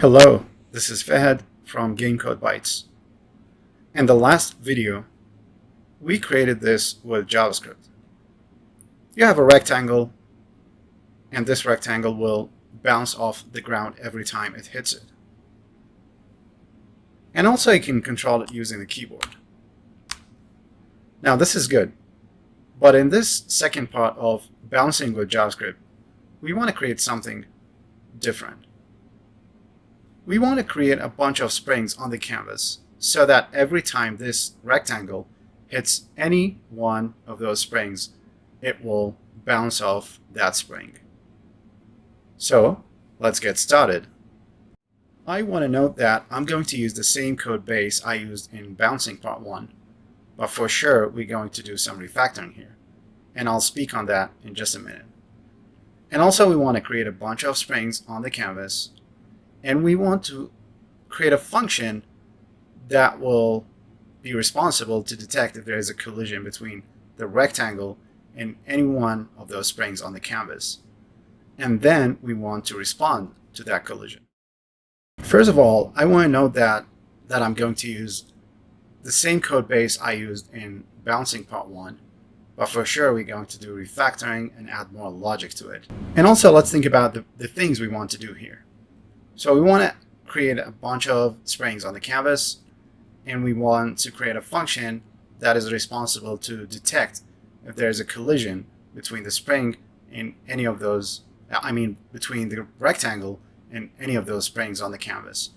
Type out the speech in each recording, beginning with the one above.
Hello, this is Fahad from Game Code Bytes. In the last video, we created this with JavaScript. You have a rectangle, and this rectangle will bounce off the ground every time it hits it. And also you can control it using the keyboard. Now this is good, but in this second part of bouncing with JavaScript, we want to create something different. We want to create a bunch of springs on the canvas so that every time this rectangle hits any one of those springs, it will bounce off that spring. So let's get started. I want to note that I'm going to use the same code base I used in bouncing part 1, but for sure we're going to do some refactoring here, and I'll speak on that in just a minute. And also we want to create a bunch of springs on the canvas, and we want to create a function that will be responsible to detect if there is a collision between the rectangle and any one of those springs on the canvas. And then we want to respond to that collision. First of all, I want to note that I'm going to use the same code base I used in bouncing part 1, but for sure we're going to do refactoring and add more logic to it. And also let's think about the things we want to do here. So we want to create a bunch of springs on the canvas, and we want to create a function that is responsible to detect if there is a collision between the spring and any of those, between the rectangle and any of those springs on the canvas.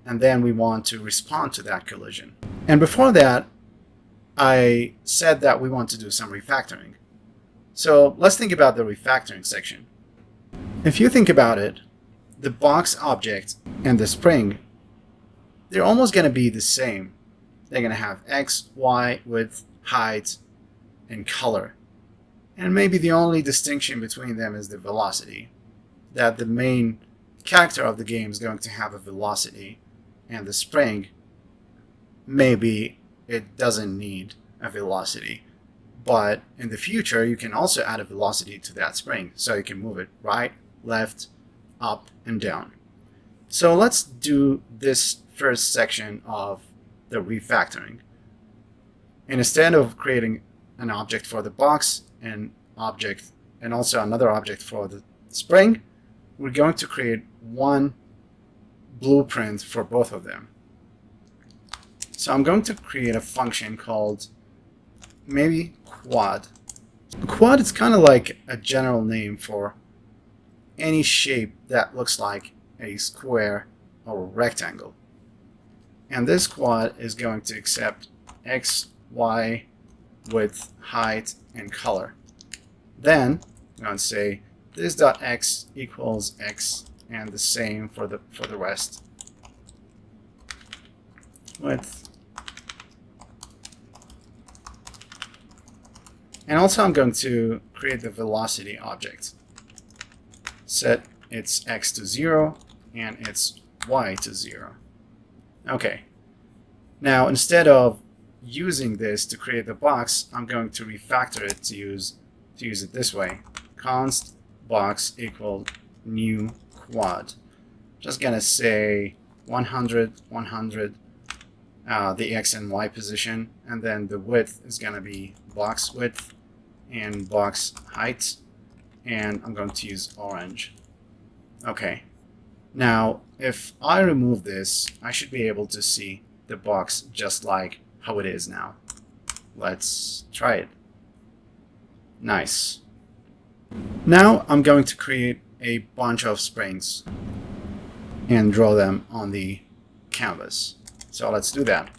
And then we want to respond to that collision. And before that, I said that we want to do some refactoring. So let's think about the refactoring section. If you think about it, the box object and the spring, they're almost going to be the same. They're going to have X, Y, width, height, and color. And maybe the only distinction between them is the velocity. That the main character of the game is going to have a velocity, and the spring, maybe it doesn't need a velocity. But in the future, you can also add a velocity to that spring. So you can move it right, left, up, and down. So let's do this first section of the refactoring. And instead of creating an object for the box and also another object for the spring, we're going to create one blueprint for both of them. So I'm going to create a function called maybe quad. Quad is kind of like a general name for any shape that looks like a square or a rectangle. And this quad is going to accept X, Y, width, height, and color. Then I'm going to say this.x equals X, and the same for the rest. Width. And also I'm going to create the velocity object. Set its X to 0 and its Y to 0. Okay. Now instead of using this to create the box, I'm going to refactor it to use it this way. Const box equal new quad. Just gonna say 100, 100, the X and Y position, and then the width is gonna be box width and box height, and I'm going to use orange. Okay. Now, if I remove this, I should be able to see the box just like how it is now. Let's try it. Nice. Now I'm going to create a bunch of springs and draw them on the canvas. So let's do that.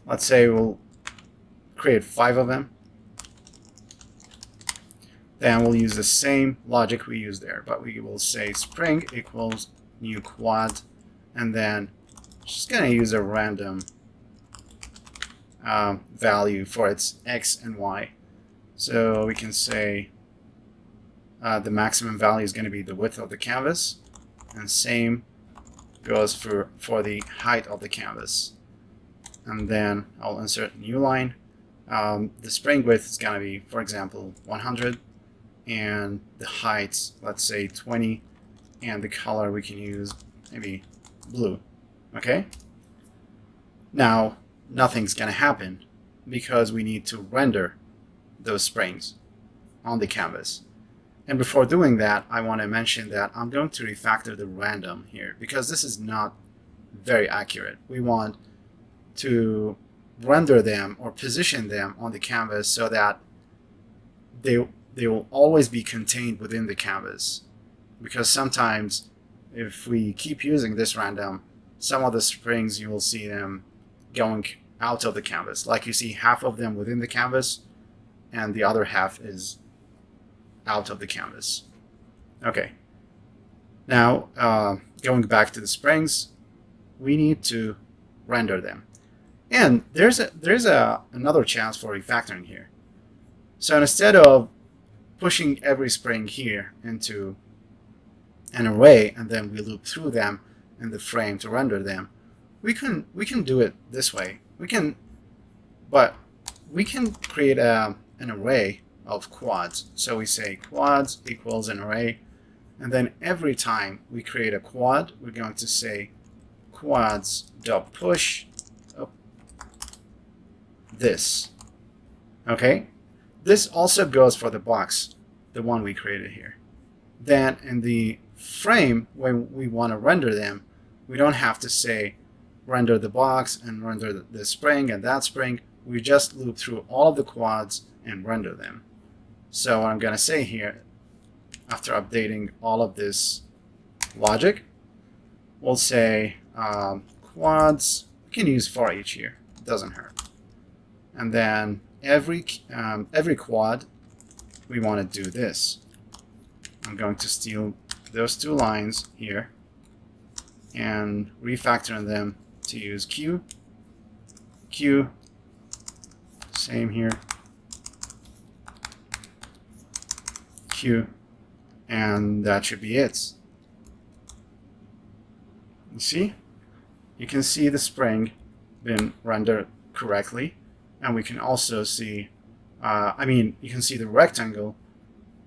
Let's say we'll create 5 of them. Then we'll use the same logic we used there, but we will say spring equals new quad, and then just going to use a random value for its X and Y. So we can say the maximum value is going to be the width of the canvas, and same goes for the height of the canvas. And then I'll insert a new line. The spring width is going to be, for example, 100, and the height, let's say 20, and the color we can use maybe blue. Okay? Now, nothing's going to happen because we need to render those springs on the canvas. And before doing that, I want to mention that I'm going to refactor the random here because this is not very accurate. We want to render them or position them on the canvas so that they will always be contained within the canvas. Because sometimes if we keep using this random, some of the springs you will see them going out of the canvas. Like you see half of them within the canvas and the other half is out of the canvas. Okay. Now, going back to the springs, we need to render them. And there's another chance for refactoring here. So instead of pushing every spring here into an array and then we loop through them in the frame to render them, we can do it this way. We can create an array of quads. So we say quads equals an array, and then every time we create a quad, we're going to say quads.push this. Okay? This also goes for the box, the one we created here. Then in the frame, when we want to render them, we don't have to say render the box and render the spring and that spring. We just loop through all of the quads and render them. So what I'm going to say here, after updating all of this logic, we'll say quads. We can use for each here. It doesn't hurt. And then every quad, we want to do this. I'm going to steal those two lines here and refactor them to use Q. Same here. Q. And that should be it. You see? You can see the spring been rendered correctly. And we can also see, you can see the rectangle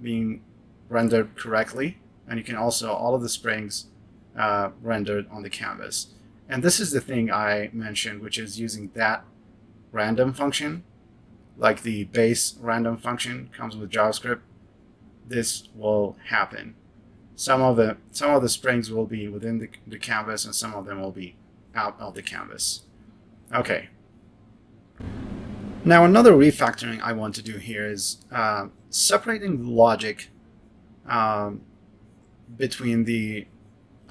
being rendered correctly. And you can also, all of the springs rendered on the canvas. And this is the thing I mentioned, which is using that random function, like the base random function comes with JavaScript. This will happen. Some of the springs will be within the canvas, and some of them will be out of the canvas. Okay. Now another refactoring I want to do here is separating the logic between the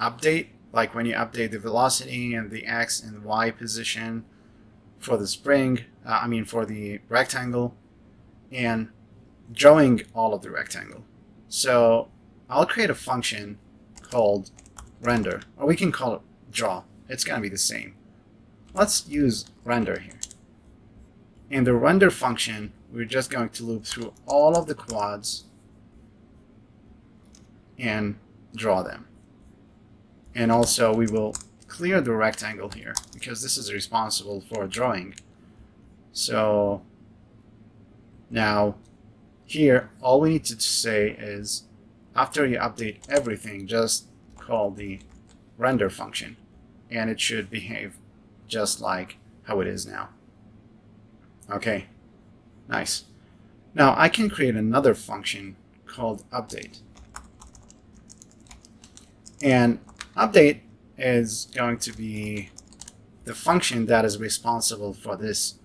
update, like when you update the velocity and the X and Y position for the spring, for the rectangle, and drawing all of the rectangle. So I'll create a function called render, or we can call it draw. It's going to be the same. Let's use render here. In the render function, we're just going to loop through all of the quads and draw them. And also we will clear the rectangle here because this is responsible for drawing. So now here, all we need to say is after you update everything, just call the render function and it should behave just like how it is now. Okay, nice. Now I can create another function called update. And update is going to be the function that is responsible for this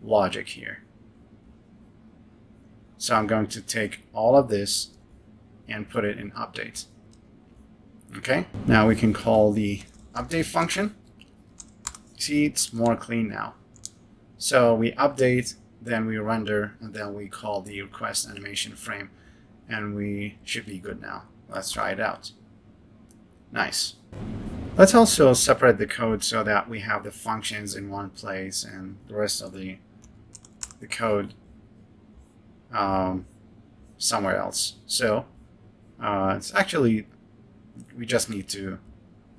logic here. So I'm going to take all of this and put it in update. Okay, now we can call the update function. See, it's more clean now. So we update, then we render, and then we call the request animation frame, and we should be good now. Let's try it out. Nice. Let's also separate the code so that we have the functions in one place and the rest of the code somewhere else. So it's actually, we just need to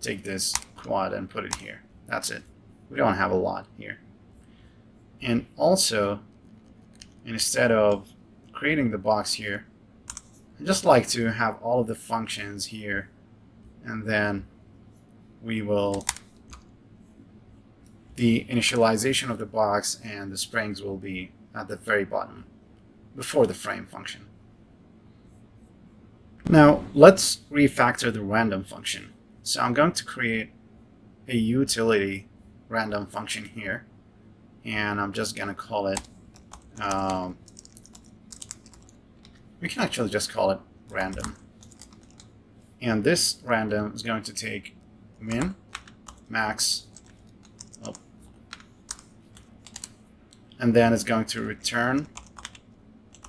take this quad and put it here. That's it. We don't have a lot here. And also, instead of creating the box here, I just like to have all of the functions here and then we will, the initialization of the box and the springs will be at the very bottom before the frame function. Now let's refactor the random function. So I'm going to create a utility random function here, and I'm just going to call it, we can actually just call it random. And this random is going to take min, max, and then it's going to return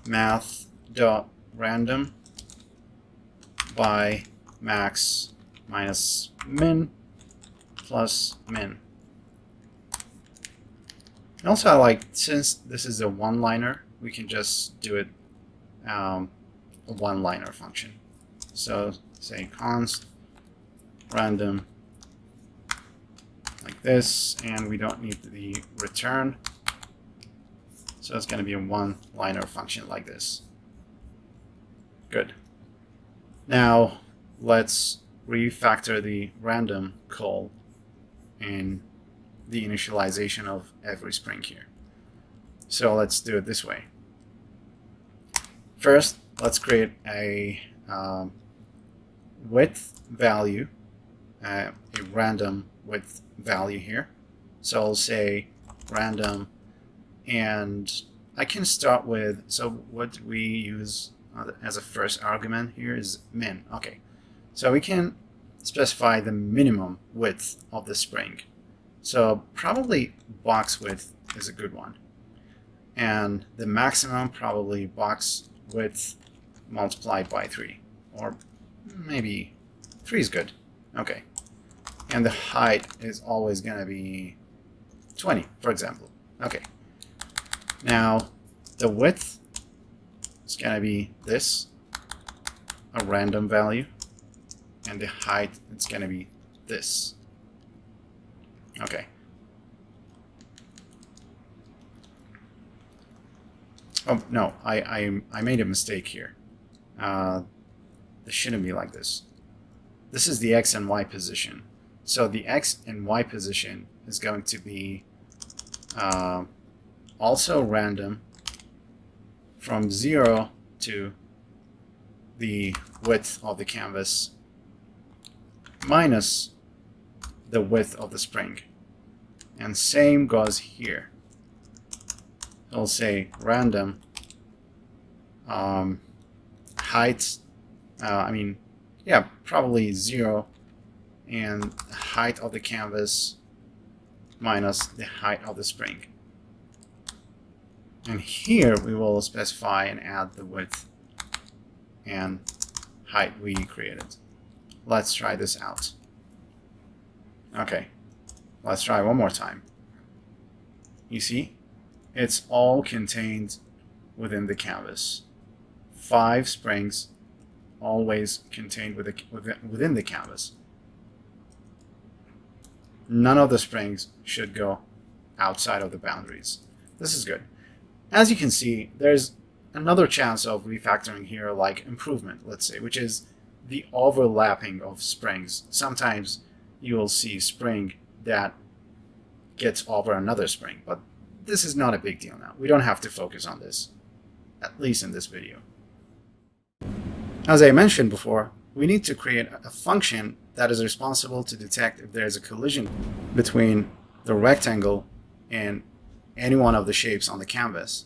math.random by max minus min plus min. And also, I like, since this is a one-liner, we can just do it a one-liner function. So say const random like this, and we don't need the return. So it's going to be a one-liner function like this. Good. Now let's refactor the random call in the initialization of every spring here. So let's do it this way. First, let's create a width value, a random width value here. So I'll say random, and I can start with, so what we use as a first argument here is min. Okay, so we can specify the minimum width of the spring. So probably box width is a good one. And the maximum, probably box width multiplied by 3. Or maybe 3 is good. Okay. And the height is always going to be 20, for example. Okay. Now, the width is going to be this, a random value. And the height, it's going to be this. Okay. Oh, no, I made a mistake here. This shouldn't be like this. This is the X and Y position. So the X and Y position is going to be also random from 0 to the width of the canvas minus the width of the spring. And same goes here. I'll say random height, probably 0, and height of the canvas minus the height of the spring. And here we will specify and add the width and height we created. Let's try this out. Okay, let's try one more time. You see, it's all contained within the canvas. 5 springs always contained within the canvas. None of the springs should go outside of the boundaries. This is good. As you can see, there's another chance of refactoring here, like improvement, let's say, which is the overlapping of springs. Sometimes you will see spring that gets over another spring, but this is not a big deal now. We don't have to focus on this, at least in this video. As I mentioned before, we need to create a function that is responsible to detect if there is a collision between the rectangle and any one of the shapes on the canvas.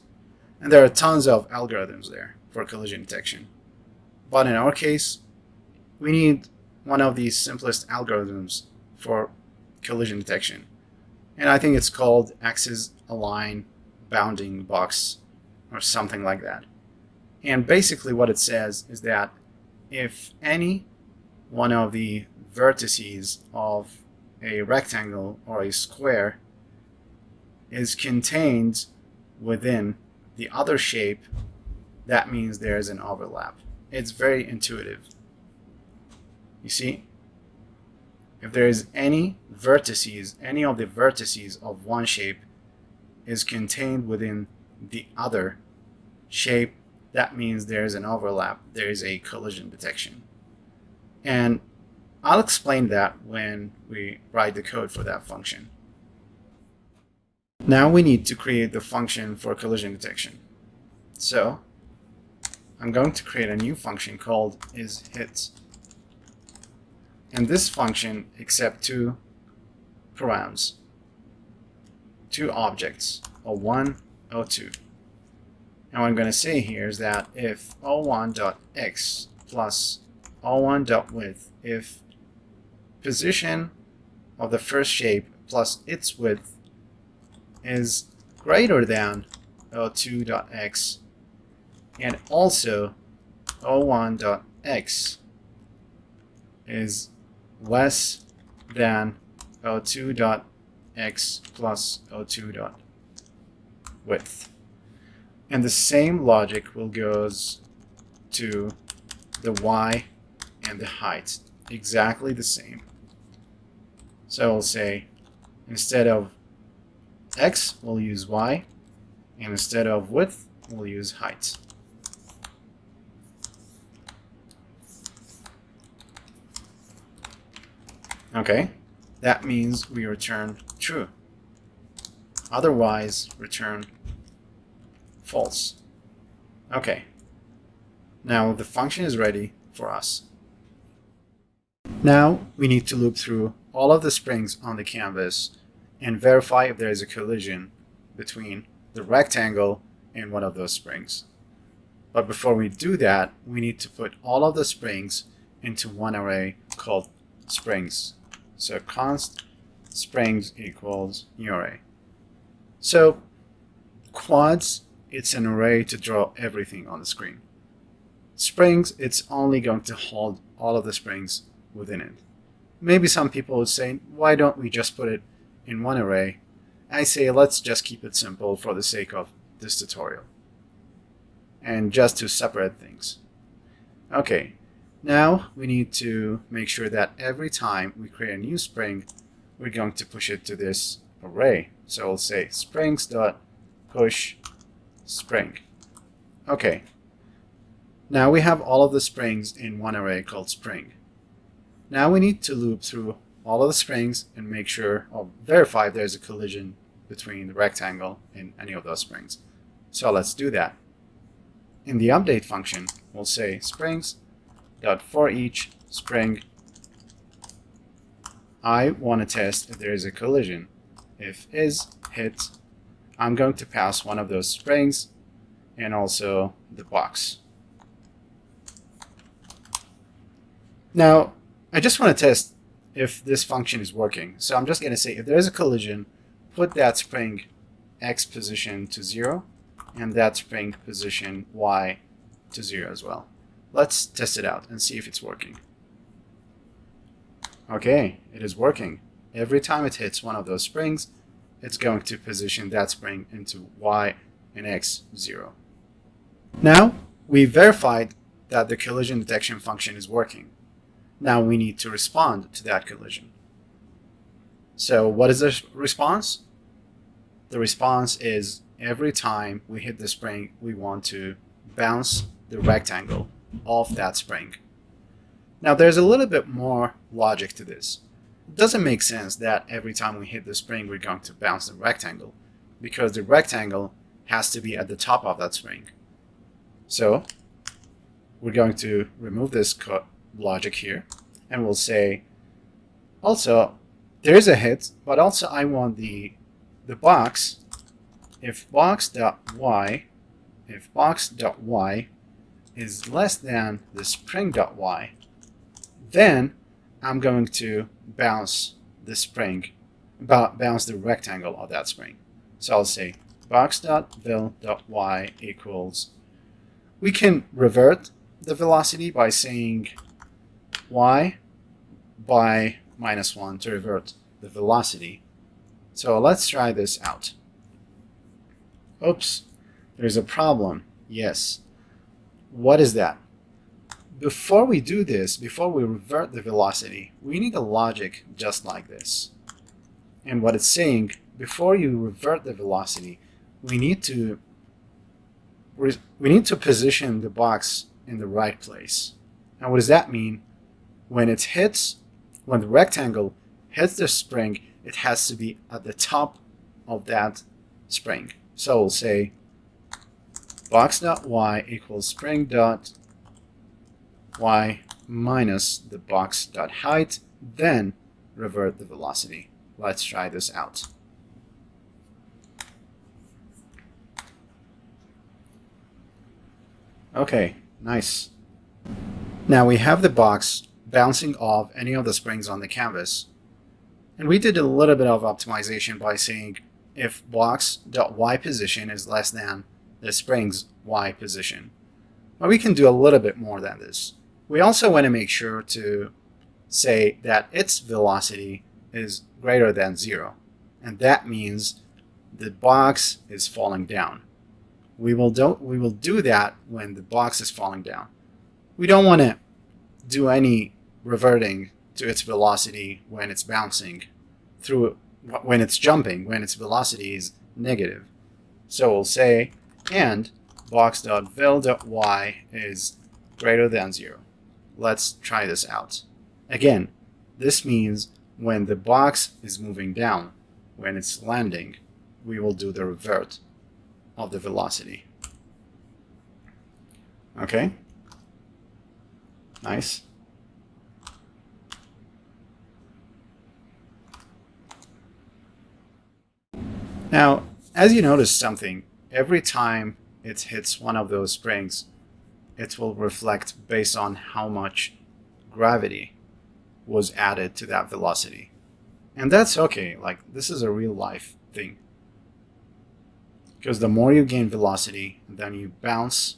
And there are tons of algorithms there for collision detection. But in our case, we need one of the simplest algorithms for collision detection. And I think it's called axis align bounding box or something like that. And basically what it says is that if any one of the vertices of a rectangle or a square is contained within the other shape, that means there is an overlap. It's very intuitive. You see, if there is any vertices, any of the vertices of one shape is contained within the other shape, that means there is an overlap. There is a collision detection. And I'll explain that when we write the code for that function. Now we need to create the function for collision detection. So I'm going to create a new function called isHit. And this function accepts two params, two objects, O1, O2. And what I'm going to say here is that if O1.x plus O1.width, if position of the first shape plus its width is greater than O2.x, and also O1.x is less than O2.x plus O2.width. And the same logic will goes to the y and the height, exactly the same. So we'll say instead of x, we'll use y, and instead of width, we'll use height. Okay, that means we return true. Otherwise, return false. Okay, now the function is ready for us. Now we need to loop through all of the springs on the canvas and verify if there is a collision between the rectangle and one of those springs. But before we do that, we need to put all of the springs into one array called springs. So const springs equals new array. So quads, it's an array to draw everything on the screen. Springs, it's only going to hold all of the springs within it. Maybe some people would say, why don't we just put it in one array? I say, let's just keep it simple for the sake of this tutorial, and just to separate things. Okay, now we need to make sure that every time we create a new spring, we're going to push it to this array. So we'll say springs.push spring. Okay, now we have all of the springs in one array called spring. Now we need to loop through all of the springs and make sure, or verify if there's a collision between the rectangle and any of those springs. So let's do that. In the update function, we'll say springs.forEach spring. I want to test if there is a collision. If is hit, I'm going to pass one of those springs and also the box. Now, I just want to test if this function is working. So I'm just going to say if there is a collision, put that spring x position to 0 and that spring position y to 0 as well. Let's test it out and see if it's working. Okay, it is working. Every time it hits one of those springs, it's going to position that spring into y and x 0. Now, we verified that the collision detection function is working. Now we need to respond to that collision. So what is the response? The response is every time we hit the spring, we want to bounce the rectangle off that spring. Now there's a little bit more logic to this. It doesn't make sense that every time we hit the spring, we're going to bounce the rectangle, because the rectangle has to be at the top of that spring. So we're going to remove this logic here, and we'll say also there is a hit, but also I want the box. If box.y is less than the spring.y, then I'm going to bounce the spring, bounce the rectangle of that spring. So I'll say box.vel.y equals, we can revert the velocity by saying y by -1 to revert the velocity. So let's try this out. Oops, there's a problem. Yes. What is that? Before we do this, before we revert the velocity, we need a logic just like this. And what it's saying, before you revert the velocity, we need to position the box in the right place. Now what does that mean? When it hits when the rectangle hits the spring, it has to be at the top of that spring. So we'll say box.y equals spring.y minus the box.height, then revert the velocity. Let's try this out. Okay, nice. Now we have the box bouncing off any of the springs on the canvas. And we did a little bit of optimization by saying if box.y position is less than the spring's y position. But we can do a little bit more than this. We also want to make sure to say that its velocity is greater than 0. And that means the box is falling down. We will do that when the box is falling down. We don't want to do any reverting to its velocity when it's bouncing through, when it's jumping, when its velocity is negative. So we'll say and box.vel.y is greater than 0. Let's try this out. Again, this means when the box is moving down, when it's landing, we will do the revert of the velocity. Okay, nice. Now, as you notice something, every time it hits one of those springs, it will reflect based on how much gravity was added to that velocity. And that's okay, like this is a real life thing. Because the more you gain velocity, then you bounce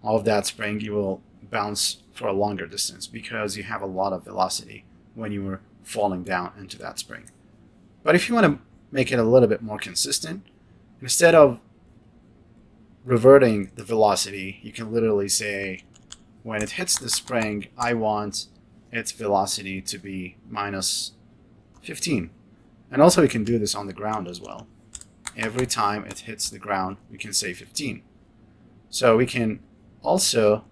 off that spring, you will bounce for a longer distance because you have a lot of velocity when you were falling down into that spring. But if you want to make it a little bit more consistent, instead of reverting the velocity, you can literally say, when it hits the spring, I want its velocity to be minus 15. And also we can do this on the ground as well. Every time it hits the ground, we can say 15. So we can also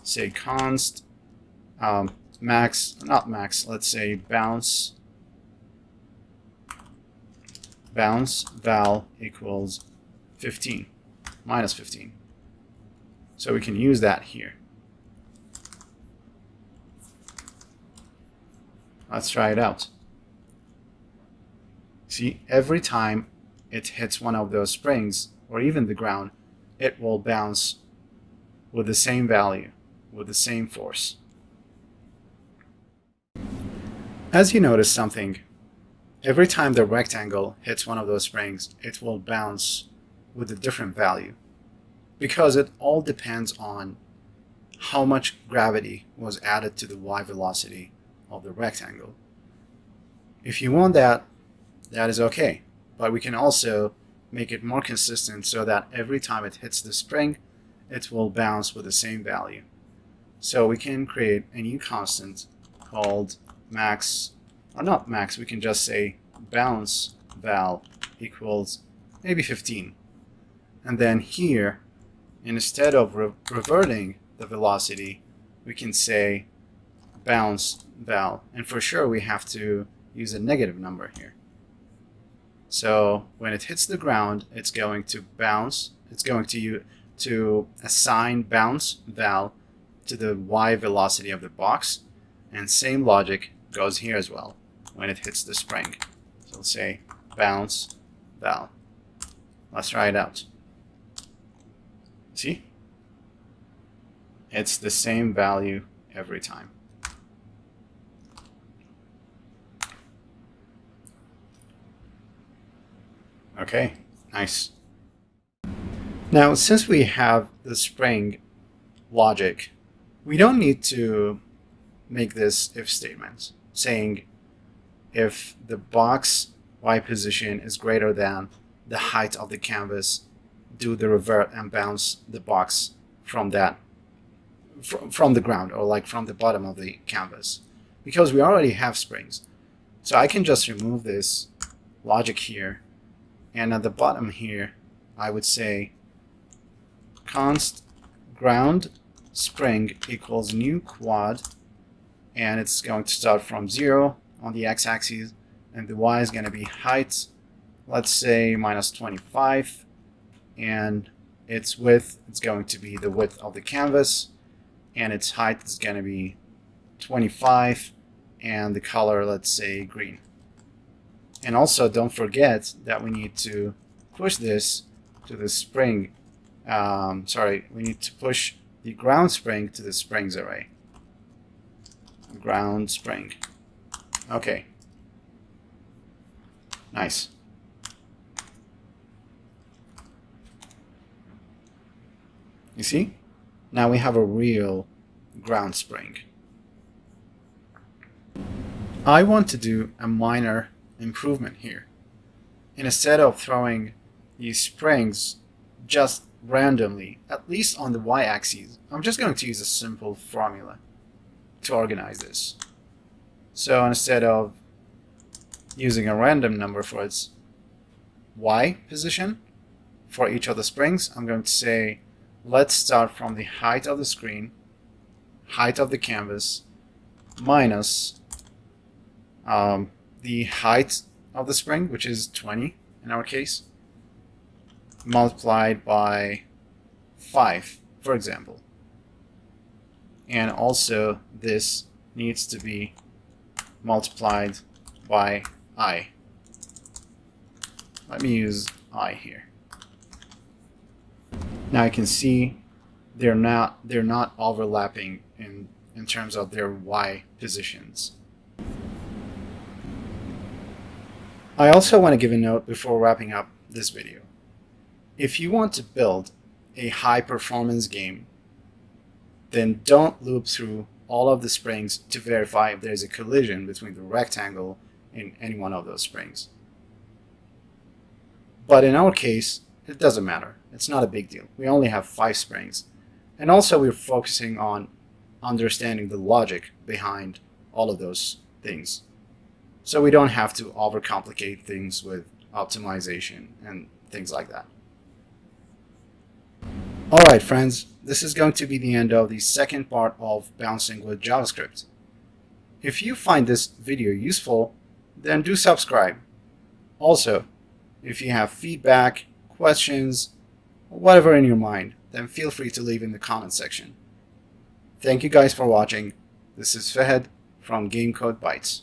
say const max, not max, let's say bounce val equals 15, minus 15. So we can use that here. Let's try it out. See, every time it hits one of those springs, or even the ground, it will bounce with the same value, with the same force. As you notice something, every time the rectangle hits one of those springs, it will bounce with a different value, because it all depends on how much gravity was added to the y velocity of the rectangle. If you want that, that is okay. But we can also make it more consistent so that every time it hits the spring, it will bounce with the same value. So we can create a new constant called max, or not max, we can just say bounce val equals maybe 15. And then here, instead of reverting the velocity, we can say bounce val. And for sure, we have to use a negative number here. So when it hits the ground, it's going to bounce. It's going to assign bounce val to the y velocity of the box. And same logic goes here as well when it hits the spring. So we'll say bounce val. Let's try it out. See? It's the same value every time. Okay, nice. Now, since we have the spring logic, we don't need to make this if statement saying if the box y position is greater than the height of the canvas, do the revert and bounce the box from that from the ground, or like from the bottom of the canvas, because we already have springs. So I can just remove this logic here, and at the bottom here I would say const ground spring equals new quad, and it's going to start from 0 on the x-axis, and the y is going to be height, let's say minus 25, and its width is going to be the width of the canvas, and its height is going to be 25, and the color, let's say green. And also don't forget that we need to push this to the spring. We need to push the ground spring to the springs array. Ground spring. Okay. Nice. You see? Now we have a real ground spring. I want to do a minor improvement here. Instead of throwing these springs just randomly, at least on the y-axis, I'm just going to use a simple formula to organize this. So instead of using a random number for its y position for each of the springs, I'm going to say, let's start from the height of the screen, height of the canvas, minus the height of the spring, which is 20 in our case, multiplied by 5, for example. And also this needs to be multiplied by I. Let me use I here. Now you can see they're not overlapping in terms of their y positions. I also want to give a note before wrapping up this video. If you want to build a high performance game, then don't loop through all of the springs to verify if there's a collision between the rectangle and any one of those springs. But in our case, it doesn't matter. It's not a big deal. We only have 5 springs. And also we're focusing on understanding the logic behind all of those things. So we don't have to overcomplicate things with optimization and things like that. Alright friends, this is going to be the end of the second part of bouncing with JavaScript. If you find this video useful, then do subscribe. Also, if you have feedback, questions, or whatever in your mind, then feel free to leave in the comment section. Thank you guys for watching. This is Fahad from Game Code Bytes.